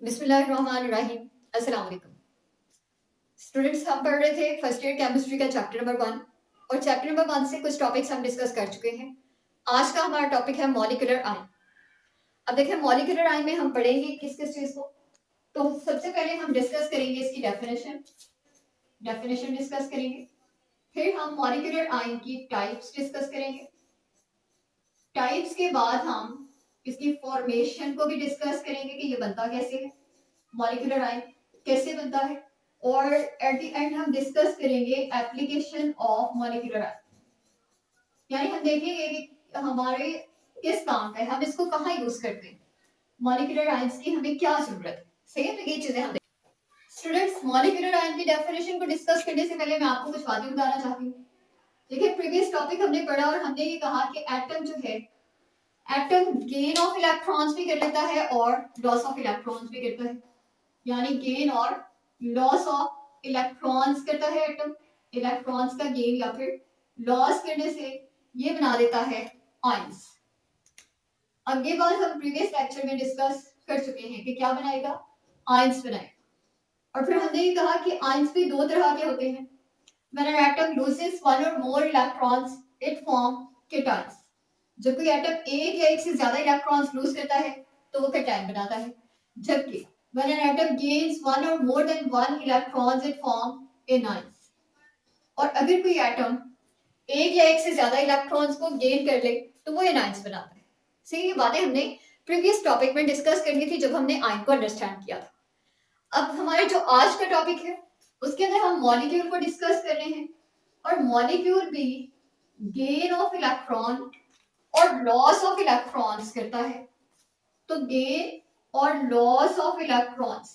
बिस्मिल्लाहिर्रहमानिर्रहीम। अस्सलाम वालेकुम स्टूडेंट्स। हम पढ़ रहे थे फर्स्ट ईयर केमिस्ट्री का चैप्टर नंबर 1 और चैप्टर नंबर 1 से कुछ टॉपिक्स हम डिस्कस कर चुके हैं। आज का हमारा टॉपिक है मॉलिक्यूलर आयन। अब देखें मॉलिक्यूलर आयन में हम पढ़ेंगे किस किस चीज को। तो सबसे पहले हम डिस्कस करेंगे इसकी डेफिनेशन डिस्कस करेंगे। फिर हम मॉलिक्यूलर आयन की टाइप्स डिस्कस करेंगे। टाइप्स के बाद हम इसकी फॉर्मेशन को भी डिस्कस करेंगे कि ये बनता कैसे है, मॉलिक्यूलर आयन कैसे बनता है, और एट द एंड हम डिस्कस करेंगे एप्लीकेशन ऑफ मॉलिक्यूलर आयन। यानी हम देखेंगे कि हमारे किस काम पे हम इसको कहाँ यूज करते हैं, मॉलिक्यूलर आयंस की हमें क्या जरूरत है। सही है, तो ये चीजें हम स्टूडेंट्स मॉलिक्यूलर आयन की डेफिनेशन को डिस्कस करने से पहले मैं आपको कुछ बातें बताना चाहती हूँ। देखिए प्रीवियस टॉपिक हमने पढ़ा और हमने ये कहा कि एटम जो है, एटम गेन ऑफ इलेक्ट्रॉन्स भी कर लेता है और लॉस ऑफ इलेक्ट्रॉन्स भी करता है। यानी गेन और लॉस ऑफ इलेक्ट्रॉन्स करता है एटम, इलेक्ट्रॉन्स का गेन या फिर लॉस करने से ये बना देता है आयंस। अब ये बात हम प्रीवियस लेक्चर में डिस्कस कर चुके हैं कि क्या बनाएगा, आयंस बनाएगा। और फिर हमने ये कहा कि आयंस भी दो तरह के होते हैं। When an atom loses one or more electrons, it form cations. जब कोई एटम एक या एक से ज्यादा इलेक्ट्रॉन्स लूज करता है तो वो कैटायन बनाता है। जबकि when an atom gains one or more than one electrons, it form anions. और अगर कोई एटम एक या एक से ज्यादा इलेक्ट्रॉन्स को गेन कर ले तो वो एनायंस बनाता है। सही, ये बातें हमने प्रीवियस टॉपिक में डिस्कस करनी थी जब हमने आयन को अंडरस्टैंड किया था। अब हमारे जो आज का टॉपिक है उसके अंदर हम मॉलिक्यूल को डिस्कस कर रहे हैं और मॉलिक्यूल भी गेन ऑफ इलेक्ट्रॉन और लॉस ऑफ इलेक्ट्रॉन्स करता है। तो गेन और लॉस ऑफ इलेक्ट्रॉन्स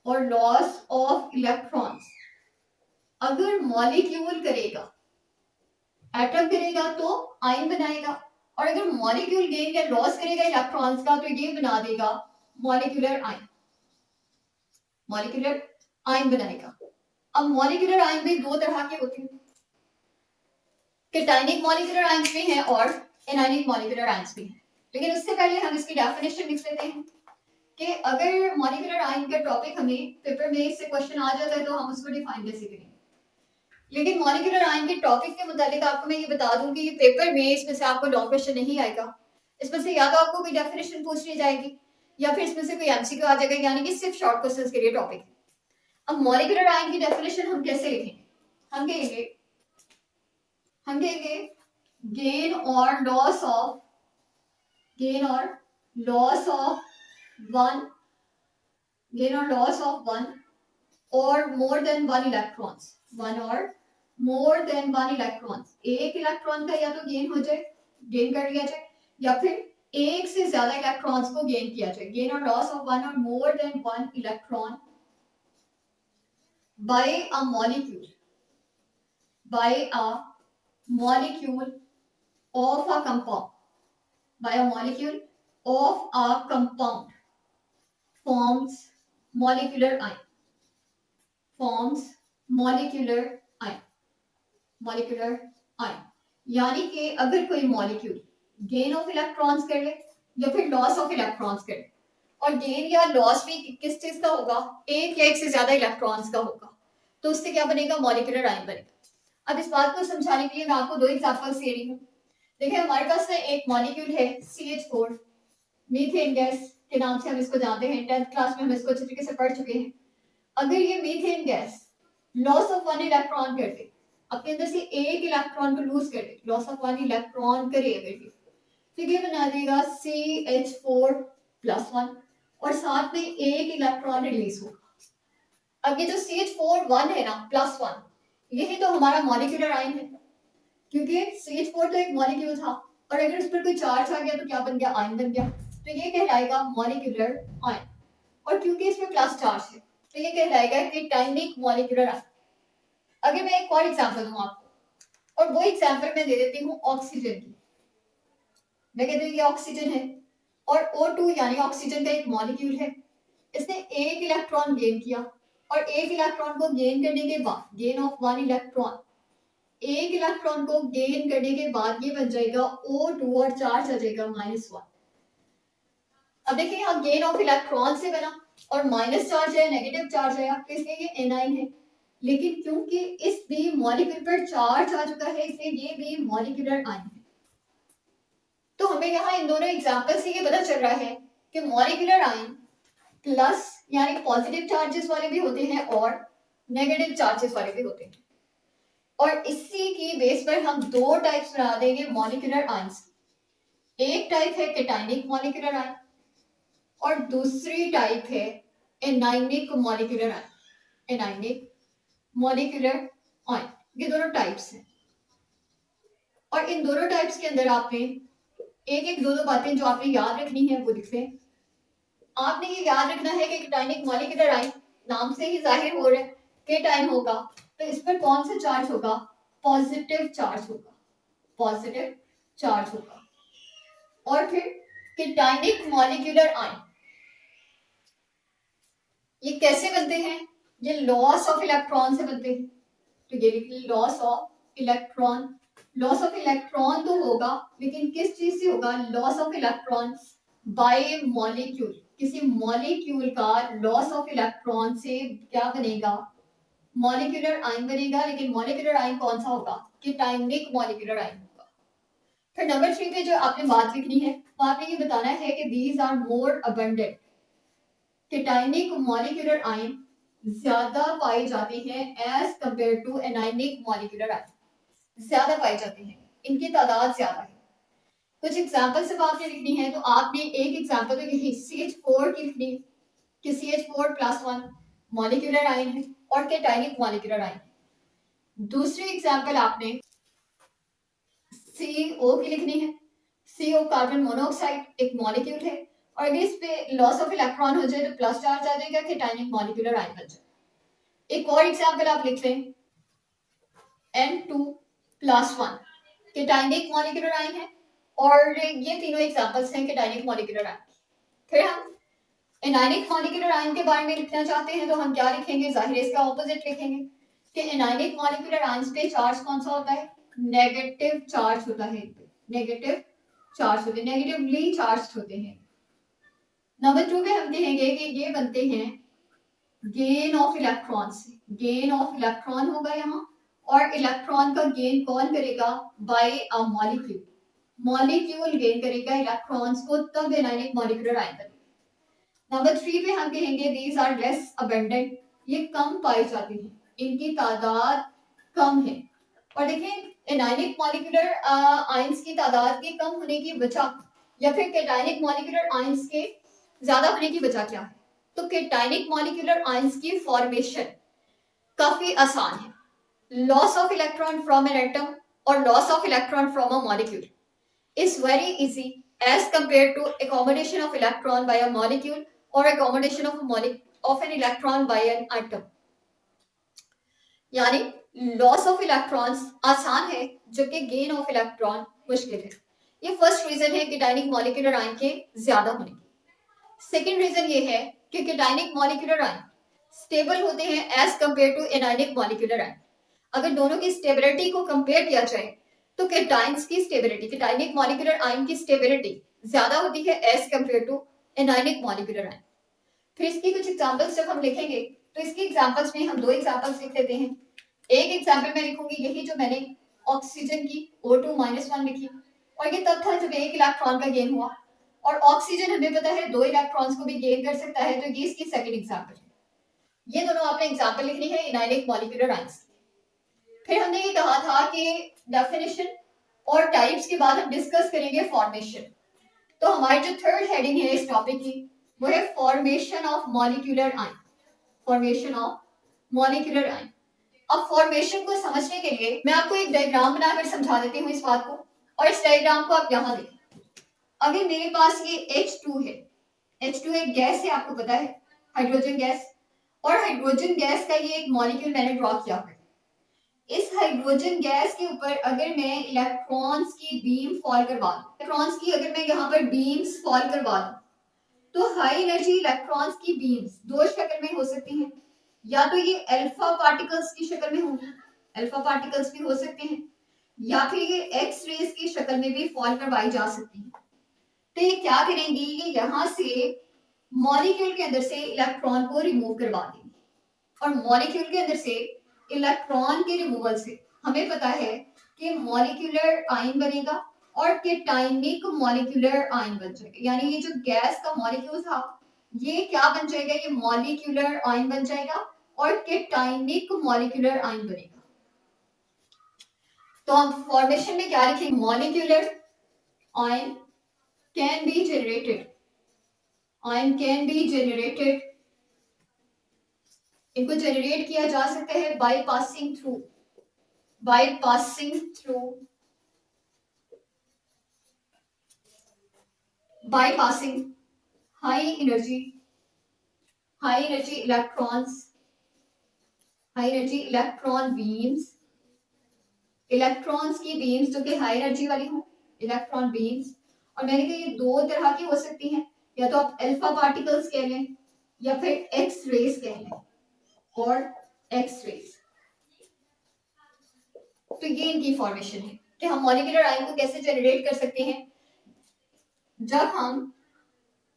और लॉस ऑफ इलेक्ट्रॉन्स अगर मॉलिक्यूल करेगा, एटम करेगा तो आयन बनाएगा, और अगर मॉलिक्यूल गेन या लॉस करेगा इलेक्ट्रॉन्स का तो ये बना देगा मॉलिक्यूलर आयन, मॉलिक्यूलर आयन बनाएगा। अब मॉलिक्यूलर आयन भी दो तरह के होते हैं, कैटायनिक मॉलिक्यूलर आयंस भी हैं और एनायनिक मॉलिक्यूलर आयंस भी हैं। लेकिन उससे पहले हम इसकी डेफिनेशन लिख लेते हैं कि अगर मॉलिक्यूलर आयन का टॉपिक हमें पेपर में से क्वेश्चन आ जाता है तो हम उसको डिफाइन कैसे करेंगे। लेकिन मॉलिक्यूलर आयन के टॉपिक के मुताबिक आपको मैं ये बता दूं कि ये पेपर में इसमें से आपको लॉन्ग क्वेश्चन नहीं आएगा। इसमें से या तो आपको कोई डेफिनेशन पूछ ली जाएगी या फिर इसमें से कोई एमसीक्यू आ जाएगा, यानी कि सिर्फ शॉर्ट क्वेश्चंस के लिए टॉपिक है। अब मॉलिक्यूलर आयन की डेफिनेशन हम कैसे लिखेंगे, हम कहेंगे गेन और लॉस ऑफ वन और more than one electrons, one और मोर देन वन इलेक्ट्रॉन्स। एक इलेक्ट्रॉन का या तो गेन हो जाए, गेन कर लिया जाए, या फिर एक से ज्यादा इलेक्ट्रॉन्स को गेन किया जाए। गेन और लॉस ऑफ वन और more than one electron by a molecule of a compound, by a molecule of a compound forms molecular ion, यानी कि अगर कोई मॉलिक्यूल गेन ऑफ इलेक्ट्रॉन्स कर ले या फिर लॉस ऑफ इलेक्ट्रॉन्स कर ले, और गेन या लॉस भी किस चीज का होगा, एक या एक से ज्यादा इलेक्ट्रॉन्स का होगा, तो उससे क्या बनेगा, मॉलिक्यूलर आयन बनेगा। अब इस बात को समझाने के लिए मैं आपको दो एग्जांपल्स दे रही हूँ। देखिए हमारे पास में एक मॉलिक्यूल है CH4, मीथेन गैस के नाम से हम इसको जानते हैं, 10th क्लास में हम इसको अच्छे तरीके से पढ़ चुके हैं। अगर ये methane gas laws of one electron कर दे, अपने अंदर से एक इलेक्ट्रॉन को लूज कर दे, लॉस ऑफ वन इलेक्ट्रॉन करे अगर ये, फिर ये बना देगा CH4+1 और साथ में एक इलेक्ट्रॉन रिलीज होगा। अब ये जो CH4 है ना +1, यही तो हमारा मॉलिक्यूलर आयन है, क्योंकि CH4 तो एक मॉलिक्यूल था और अगर उस पर कोई चार्ज आ गया तो क्या बन गया, आयन बन गया। तो ये कहलाएगा मॉलिक्यूलर आयन, और क्योंकि इसमें प्लस चार्ज है तो ये कहलाएगा कैटायनिक मॉलिक्यूलर आयन। अगर मैं एक और एग्जांपल दूं आपको, और वो एग्जांपल मैं दे देती हूँ ऑक्सीजन की। मैं कहती हूँ ये ऑक्सीजन है और O2 यानी ऑक्सीजन का एक मॉलिक्यूल है, इसने एक इलेक्ट्रॉन गेन किया, और एक इलेक्ट्रॉन को गेन करने के बाद, गेन ऑफ वन इलेक्ट्रॉन, एक इलेक्ट्रॉन को गेन करने के बाद ये बन जाएगा O2 और चार्ज आ जाएगा -1। अब देखिए यहाँ गेन ऑफ इलेक्ट्रॉन से बना, और माइनस चार्ज है, नेगेटिव चार्ज है, तो इसलिए ये एनाइन है। लेकिन क्योंकि इस बी मॉलिक्यूल पर चार्ज आ चुका है इसलिए ये भी मॉलिक्यूलर आयन है। तो हमें यहाँ इन दोनों एग्जाम्पल से ये पता चल रहा है कि मॉलिक्यूलर आयन प्लस यानी पॉजिटिव चार्जेस वाले भी होते हैं और नेगेटिव चार्जेस वाले भी होते हैं। और इसी की बेस पर हम दो टाइप्स बना देंगे मॉलिक्यूलर आयंस। एक टाइप है कैटायनिक मॉलिक्यूलर आयन और दूसरी टाइप है anionic molecular ion. Anionic molecular ion, ये दोनों टाइप्स हैं। और इन दोनों टाइप्स के अंदर आपने एक एक दो दो बातें जो आपने याद रखनी है वो लिख लें। आपने ये याद रखना है कि कैटायनिक मॉलिक्यूलर आयन नाम से ही जाहिर हो रहा है कैटायन होगा, तो इस पर कौन सा चार्ज होगा? पॉजिटिव चार्ज होगा, पॉजिटिव चार्ज होगा। और फिर कैटायनिक मॉलिक्यूलर आयन ये कैसे बनते हैं? ये लॉस ऑफ इलेक्ट्रॉन से बनते हैं। तो ये लिख लीजिए loss of electron. Loss of electron तो होगा लेकिन किस चीज से होगा? Loss of electron by molecule. किसी मॉलिक्यूल का लॉस ऑफ इलेक्ट्रॉन से क्या बनेगा? मॉलिक्यूलर आयन बनेगा। लेकिन मॉलिक्यूलर आयन कौन सा होगा? कैटायनिक मॉलिक्यूलर आयन होगा। फिर नंबर 3 पे जो आपने बात लिखनी है वो आपने ये बताना है कि these are more abundant. Cationic molecular ion ज्यादा पाए जाते हैं as compare to anionic molecular ion. ज्यादा पाए जाते हैं, इनकी तादाद ज्यादा है। कुछ एग्जांपल से आपने लिखनी है, तो आपने एक एग्जांपल तो यही CH4 की लिखनी है कि CH4+1 मॉलिक्यूलर आयन है और कैटायनिक मॉलिक्यूलर आयन। दूसरी एग्जांपल आपने CO की लिखनी है। CO कार्बन मोनोऑक्साइड एक मॉलिक्यूल है और अगर इस पे लॉस ऑफ इलेक्ट्रॉन हो जाए तो प्लस चार्ज आ जाएगा, कैटायनिक मॉलिक्यूलर आयन बन जाए। एक और एग्जांपल आप लिख लें N2+1 कैटायनिक मॉलिक्यूलर आयन है और ये तीनों एग्जांपल्स हैं कैटायनिक मॉलिक्यूलर आयन। फिर हम एनायनिक मॉलिक्यूलर आयन के बारे में लिखना चाहते हैं तो हम क्या लिखेंगे? जाहिर है इसका ऑपोजिट लिखेंगे कि एनायनिक मॉलिक्यूलर आयंस पे चार्ज कौन सा होता है? नेगेटिव चार्ज होता है। नेगेटिव चार्ज होते हैं, नेगेटिवली चार्ज होते हैं। नंबर 2 पे हम कहेंगे कि ये बनते हैं गेन ऑफ इलेक्ट्रॉन से। गेन ऑफ इलेक्ट्रॉन होगा यहाँ और इलेक्ट्रॉन का गेन कौन करेगा? By a molecule. Molecule gain करेगा इलेक्ट्रॉन्स को, तब एनायनिक मॉलिक्यूलर आयन बनेगा। नंबर 3 पे हम कहेंगे दीज आर लेस अबंडेंट। ये कम पाई जाती हैं, इनकी तादाद कम है। और देखें एनायनिक मॉलिक्यूलर आयंस की तादाद के कम होने की वजह या फिर कैटायनिक मॉलिक्यूलर आयंस के ज्यादा होने की वजह क्या है? तो कैटायनिक मॉलिक्यूलर आयंस की फॉर्मेशन काफी आसान है। Loss of electron from an atom और loss of electron from a molecule is very easy as compared to accommodation of electron by a molecule or accommodation of an electron by an atom। यानी loss of electrons आसान है जबकि gain of electron मुश्किल है। ये first reason है cationic molecular ion के ज्यादा होने की। सेकेंड रीजन ये है कि कैटायनिक मॉलिक्यूलर आयन स्टेबल होते हैं as compare to anionic molecular ion. अगर दोनों की स्टेबिलिटी को कंपेयर किया जाए तो कैटायंस की स्टेबिलिटी, कैटायनिक मॉलिक्यूलर आयन की स्टेबिलिटी ज्यादा होती है as compare to anionic molecular ion. फिर इसकी कुछ एग्जांपल्स जब हम लिखेंगे तो इसकी एग्जांपल्स में हम दो एग्जांपल्स लिख देते हैं। एक एग्जांपल मैं लिखूंगी यही जो मैंने ऑक्सीजन की O2-1 लिखी और ये तब था जब एक इलेक्ट्रॉन का गेन हुआ और ऑक्सीजन हमें पता है दो इलेक्ट्रॉन्स को भी गेन कर सकता है, तो ये इसकी सेकंड एग्जांपल है। ये दोनों आपने एग्जांपल लिखनी है एनायनिक मॉलिक्यूलर आयंस। फिर हमने ये कहा था कि डेफिनेशन और टाइप्स के बाद हम डिस्कस करेंगे फॉर्मेशन। तो हमारी जो थर्ड हेडिंग है इस टॉपिक की वो है formation of molecular ion. Formation of molecular ion. अब फॉर्मेशन को समझने के लिए मैं आपको एक डायग्राम बनाकर समझा देती हूँ इस बात को, और इस डायग्राम को आप यहाँ देखें। अगर मेरे पास ये H2 है, H2 एक गैस है, आपको पता है हाइड्रोजन गैस, और हाइड्रोजन गैस का ये एक मॉलिक्यूल मैंने ड्रॉ किया है। इस हाइड्रोजन गैस के ऊपर अगर मैं इलेक्ट्रॉन्स की बीम फॉल करवा दूं, इलेक्ट्रॉन्स की अगर मैं यहाँ पर बीम्स फॉल करवा दूं, तो हाई एनर्जी इलेक्ट्रॉन्स की बीम्स दो शक्ल में हो सकती हैं। या तो ये अल्फा पार्टिकल्स की शक्ल में होंगी, अल्फा पार्टिकल्स भी हो सकते हैं, या फिर ये एक्स रेज की शक्ल में भी फॉल करवाई जा सकती है। तो ये क्या करेंगी? ये यहाँ से मॉलिक्यूल के अंदर से इलेक्ट्रॉन को रिमूव करवा देंगे। और मॉलिक्यूल के अंदर से इलेक्ट्रॉन के रिमूवल से हमें पता है कि मॉलिक्यूलर आयन बनेगा और केटाइनिक मॉलिक्यूलर आयन बन जाएगा। यानी ये जो गैस का मॉलिक्यूल था ये क्या बन जाएगा, ये मॉलिक्यूलर आयन बन जाएगा और केटाइनिक मॉलिक्यूलर आयन बनेगा। तो हम फॉर्मेशन में क्या लिखेंगे, molecular ion can be generated, ion can be generated, इनको जनरेट किया जा सकता है by passing through high energy electron beams, electrons की बीम्स जो कि हाई एनर्जी वाली हो, इलेक्ट्रॉन बीम्स। और मैंने कहा ये दो तरह की हो सकती हैं, या तो आप अल्फा पार्टिकल्स कह लें या फिर एक्स रेज कह लें, और एक्स रेज। तो ये इनकी फॉर्मेशन है कि हम मॉलिक्यूलर आयन को कैसे जनरेट कर सकते हैं, जब हम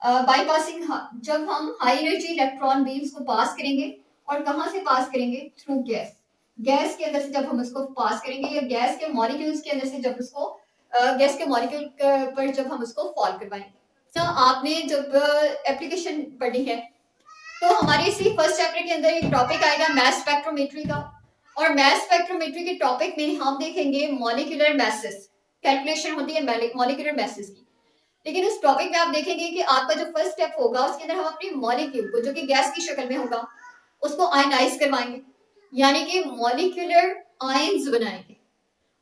जब हम हाई एनर्जी इलेक्ट्रॉन बीम्स को पास करेंगे। और कहां से पास करेंगे, थ्रू गैस के अंदर से जब हम उसको पास करेंगे, या गैस के मॉलिक्यूल्स के अंदर से जब उसको गैस के मॉलिक्यूल पर जब हम उसको फॉल करवाएंगे। तो आपने जब एप्लीकेशन पढ़ी है तो हमारे इसी फर्स्ट चैप्टर के अंदर एक टॉपिक आएगा मैस स्पेक्ट्रोमेट्री का, और मैस स्पेक्ट्रोमेट्री के टॉपिक में हम देखेंगे मॉलिक्यूलर मैसेस, कैलकुलेशन होती है मॉलिक्यूलर मैसेस की। लेकिन उस टॉपिक में आप देखेंगे कि आपका जो फर्स्ट स्टेप होगा उसके अंदर हम अपनी मॉलिक्यूल को जो कि गैस की शक्ल में होगा उसको आयनाइज करवाएंगे, यानी कि मॉलिक्यूलर आयंस बनाएंगे।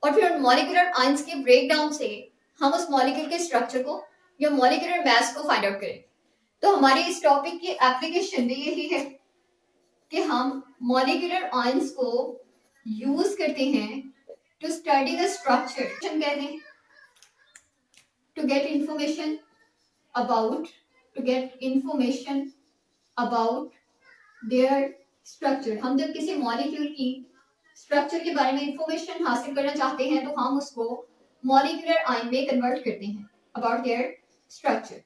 और फिर उन मॉलिक्यूलर आयंस के ब्रेकडाउन से हम उस मॉलिक्यूल के स्ट्रक्चर को या मॉलिक्यूलर मास को फाइंड आउट करें। तो हमारी इस टॉपिक की एप्लीकेशन भी यही है कि हम मॉलिक्यूलर आयंस को यूज करते हैं टू स्टडी द स्ट्रक्चर, कहते हैं to get information about their structure। हम जब किसी मॉलिक्यूल की स्ट्रक्चर के बारे में इंफॉर्मेशन हासिल करना चाहते हैं तो हम उसको मॉलिक्यूलर आयन में कन्वर्ट करते हैं, अबाउट देयर स्ट्रक्चर।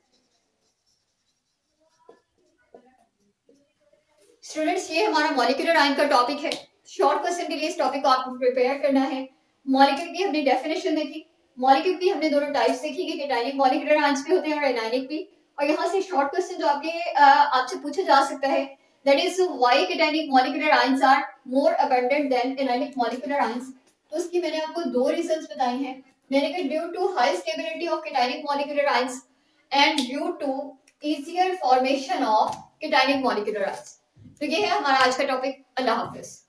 स्टूडेंट्स ये हमारा मॉलिक्यूलर आयन का टॉपिक है। शॉर्ट क्वेश्चन के लिए इस टॉपिक को आपको प्रिपेयर करना है। मॉलिक्यूल की हमने डेफिनेशन देखी, मॉलिक्यूल की हमने दोनों टाइप्स देखी कि केटाइनिक मॉलिक्यूलर आयंस भी होते हैं और एनायनिक भी। और यहाँ से शॉर्ट क्वेश्चन जो आपसे पूछा जा सकता है, that is why cationic molecular ions are more abundant than anionic molecular ions. तो उसकी मैंने आपको दो रीजंस बताए हैं। मैंने कहा due to high stability of cationic molecular ions and due to easier formation of cationic molecular ions. तो ये है हमारा आज का टॉपिक। अल्लाह हाफिज।